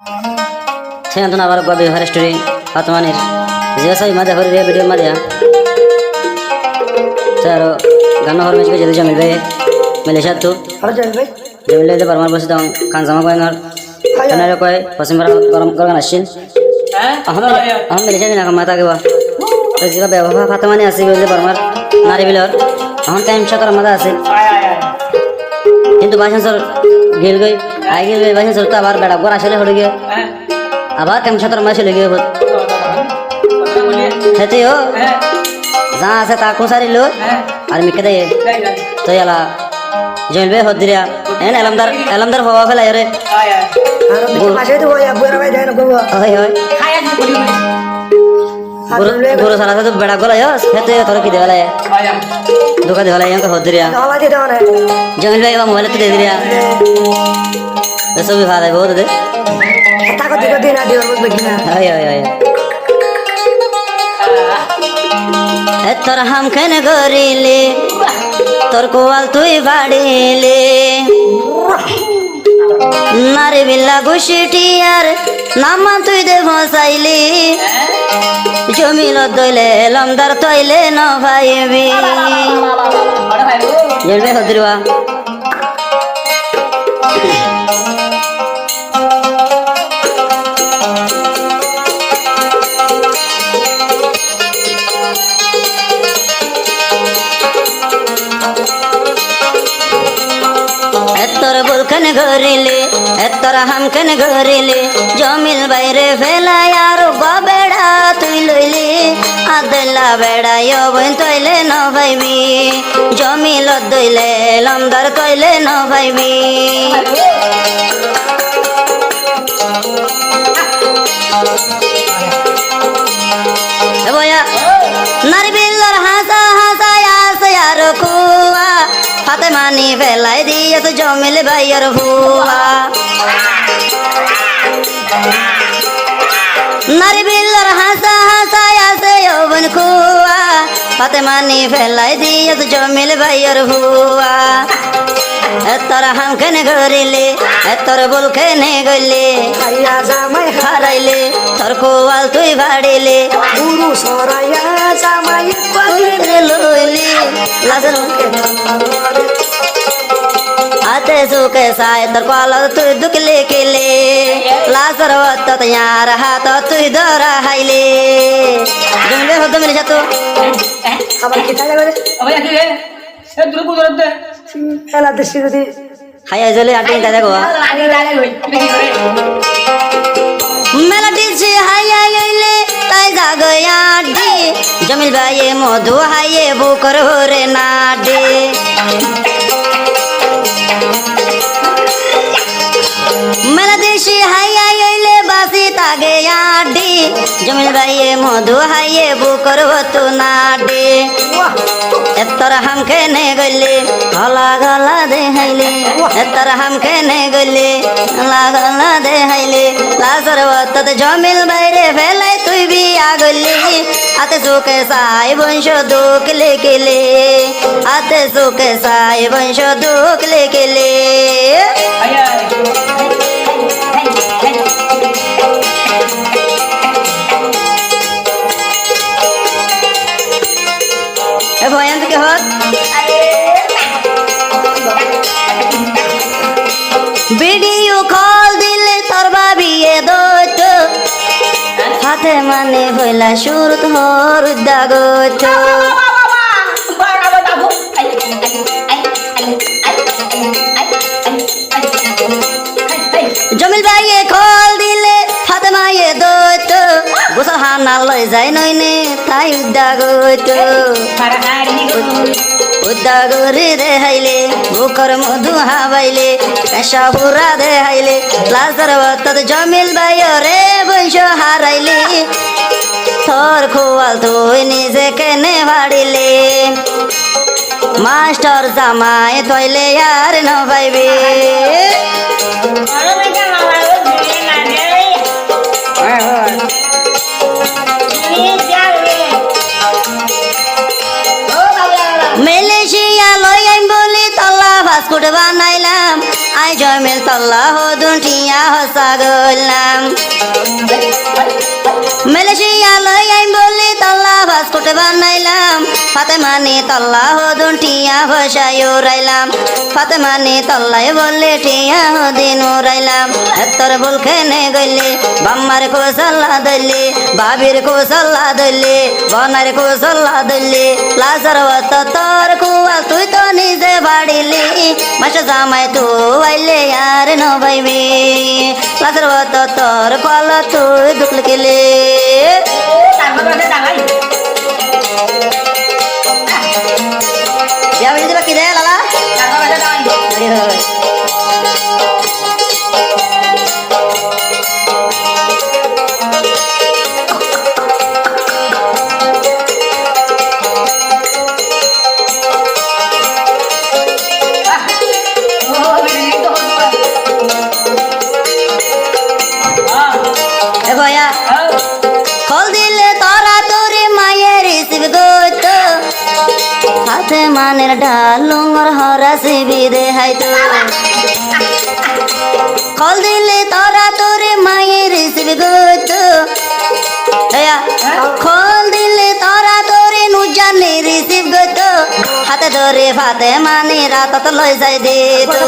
Saya tuh nawar gua biar story atau manir. Jadi saya mada hari dia video mada ya. Saya gana hari macam jadi jamil bay. Malaysia tuh. Halo Jamil bay. Jamil itu permar bos dong. Kan sama gua enggak. Karena ada kau pasim orang asin. Aham Malaysia ni nak mata gua. Terus juga bawa apa mani asing itu permar. Nari bilor. Aham time shakar mada asing. Hindu bahasa sor gil gay. Ay gil gay bahasa sor tu abar beda gua asal hodi gaya. আবার কেমন সাঁতার মাসে লেগে হেতেও যা আছে তা কোসারিলো আর মিকে দেয় তো এলা জলবে হদ্রিয়া এন এলামদার হওয়া ফেলা রে মাসে তো হয় বুড়া ভাই দেন গো হয় হয় গুরু সারা তো বেড়া গলা হেতে তোর কি দেওয়ালা দুকা দেওয়ালা এন হদ্রিয়া আওয়াজ দাও না জমিল ভাই মোবাইল তো দে দিয়া এসব भी ভালো বহুত দে তাকো দিগো দিন আদি ওর বগিনা হয় হয় হয় তোর হামখান গরিলে তোর কোয়াল তুই বাড়িলে নারে বিল্লা গুছিটি আর নামা তুই দে ভসাইলি জমিল দইলে লমদার তইলে ন ভাইবি জলবে হদ্রিবা এতর বুলখান ঘরিলে এতর হামখান ঘরিলে জমিল বাইরে ফেলাই আর বেড়া তুই লইলি আদলা বেড়াই বইন তৈলে ন ভাইবি জমিল দইলে লমদার তৈলে ন ভাইবি বয়া নারী বিল্লার হাসা হাসা আসে আর কুয়া হাতে মানি ফেলাই দিয়ে তো জমিল ভাইয়ার ভুয়া নারী বিল্লার হাসা হাসা আসে ওবন কুয়া হাতে মানি ফেলাই দিয়ে তো জমিল ভাইয়ার ভুয়া এতর হামখানে ঘরিলে এতর বুলখানে গইলে আইয়া জামাই হারাইলে তোর কোয়াল তুই ভাড়িলে গুরু সরাইয়া জামাই কইলে লইলি লাজর আতে সুকে সায় তোর কোয়াল তুই দুকলে কেলে লাজর ওত ইয়ার হাত তুই ধরা হাইলে জমলে হতো মিলে যাতো আবার কি থাকে রে আবার কি রে সে দূর কো দরতে এলা দেশি যদি হাই জলে আটি তা দেখো আগে লাগে হই কি করে মেলাটি সে হাইয়া গইলে তাই জাগয়া আডি জমিল ভাইয়ে মধু হাইয়ে বুকর হরে নাডি মেলাটি সে হাইয়া গইলে বাসি তাগে আডি জমিল ভাইয়ে মধু হাইয়ে বুকর হতো নাডি এতর হামখানে গইলে গলা গলা দেহাইলে এতর হামখানে গইলে গলা গলা দেহাইলে লাজর ওত জমিল বাইরে ফেলাই তুই বিয়া গলি আতে সুখে সাই বংশ দুঃখ লেকেলে আতে সুখে সাই বংশ দুঃখ লেকেলে আয়া এ ভয়ান্ত কে হত ভিডিও কল দিলে তোর বাবিয়ে দইত হাতে মানে হইলা সুরত হর দাগত জমিল ভাইয়ে কল দিলে হাতে মায়ে দইত গোসল হানা লই যায় নইনে তাই দাগত উদ্দাগরে দেহাইলে বুকর মধু হাবাইলে পেশা বুড়া দেহাইলে লাজর ওত জমিল ভাইয় রে বংশ হারাইলে তোর খোয়াল তুই নিজে কেনে ভাড়িলে মাস্টার জামাই তইলে আর ন পাইবে মালয়েশিয়া লই আইম বলি তল্লা ফাস্টফুড বানাইলাম আই জমিল তল্লা হদুন টিয়া হসা গলাম বানাইলাম মালয়েশিয়া লই আইম বলি তল্লা পাসপোর্ট বানাইলাম ফাতেমানি তল্লা হদুন টিয়া ভসাই উড়াইলাম ফাতেমানি তল্লাই বললে টিয়া হদিন উড়াইলাম তোর বল খেনে গইলে বাম্মার কোসল্লা দলি বাবির কোসল্লা দলি বনার কোসল্লা দলি লাজর ওত তোর কুয়া তুই তো নিজে বাড়িলি মাসে জামাই তু আইলে আর ন ভাইবি লাজর ওত তোর কল তুই দুঃখ লিখিলি Ya bisa pakai deh lala. Boya, kol dile tora tore mayer isib goto. Hate maner dalungor hora sibide hai tu. Kol dile tora tore mayer isib goto. Ya, kol dile tora tore nujane risib goto. Hate dore fate manera tat loi jai dito.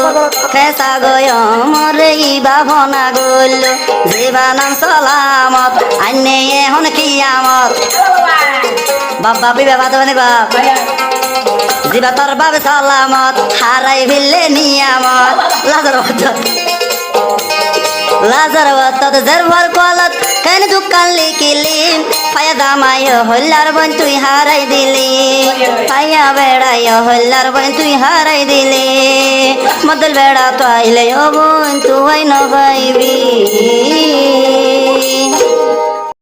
Kesa goyo more iba bhona gollo. Jibanam salamat anne ehon kiamat. Baba bibe badone bab. জিবা তোর বাবে সালামত হারাই ফেললে নিয়ামত Lazar ওয়াত জারবার কলত কেন দোকান লিখিলি পায়া দামায় হল্লার বন তুই হারাই দিলি পায়া বেড়ায় হল্লার বন তুই হারাই দিলি মদল বেড়া তো আইলে ও বোন তুই ন পাইবি